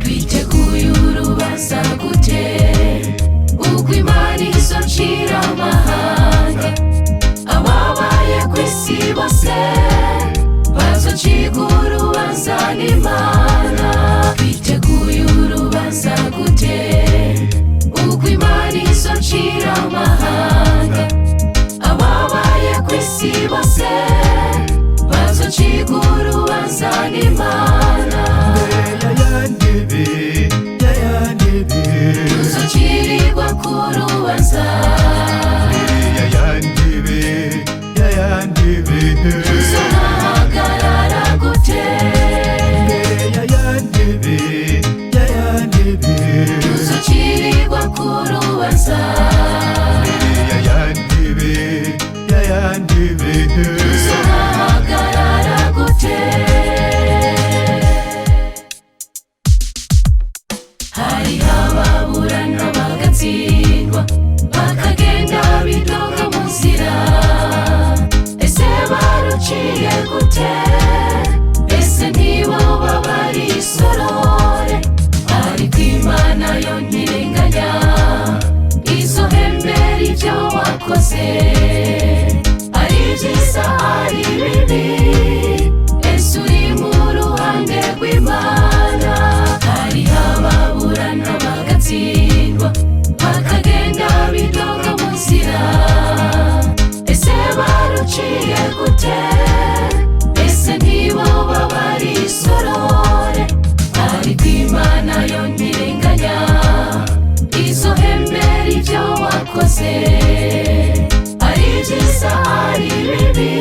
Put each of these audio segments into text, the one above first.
twiteguye urubanza gute ubwo Imana izocira amahanga ababaye kw'isi bose bazocirwa urubanza n'Imana twiteguye urubanza gute ubwo Imana izocira amahanga ababaye kw'isi bose bazocirwa urubanza n'Imana tuzocirirwa ku rubanza tuzohagarara gute tuzocirirwa ku rubanza tuzohagarara gute hari ababurana bagatsindwa bakagenda bidoga mu nzira ese baruciye gute ese nibo babari isorore ariko Imana yo ntirenganya izohembera ibyo wakoze ari byiza ari bibi ese uri mu ruhande rw'Imana hari ababurana bagatsindwa bakagenda bidoga mu nzira ese baruciye gute ese nibo babari isorore ariko Imana yo ntirenganya izohembera ibyo wakoze ari byiza ari bibi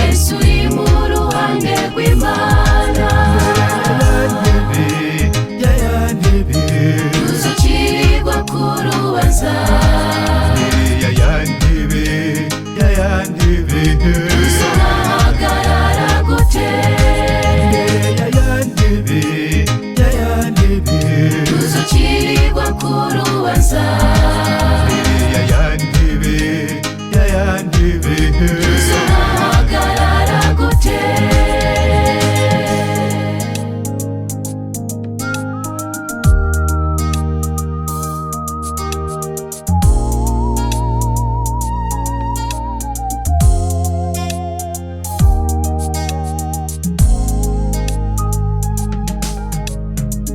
ese uri mu ruhande rw'Imana tuzocirirwa ku rubanza tuzohagarara gute tuzocirirwa ku rubanza tuzohagarara gute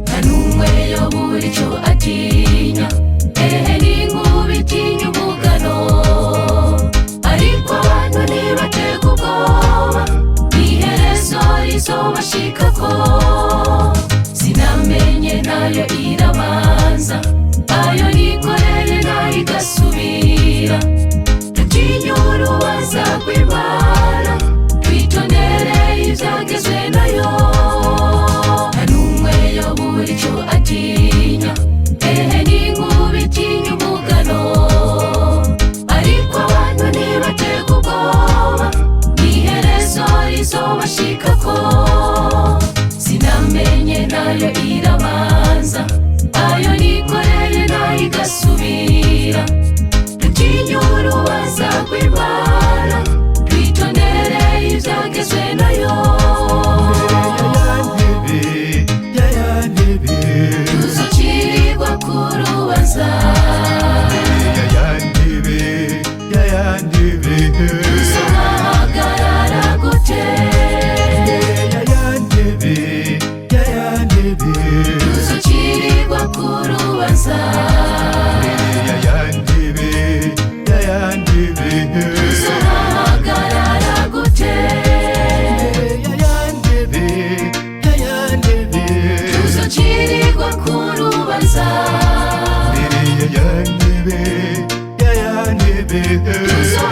ntanumwe yobura icyo atinya ehe n'inkuba itinya umugano ariko abantu ntibatega ubwoba n'iherezo rizobashikako sinamenye nayo irabanza ayo nikoreye nayo igasubira dutinya urubanza rw'Imana twitondere ivyagezwe nayo ntanumwe yobura icyo atinya ehe n'inkuba itinya umugano ariko abantu ntibatega ubwoba n'iherezo rizobashikako sinamenye nayo irabanza ayo nikoreye nayo igasubira dutinya urubanza rw'Imana twitondere ivyagezwe nayo tuzocirirwa ku rubanza tuzohagarara gute tuzocirirwa ku rubanza tuzohagarara gute tuzocirirwa ku rubanza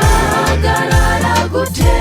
tuzohagarara gute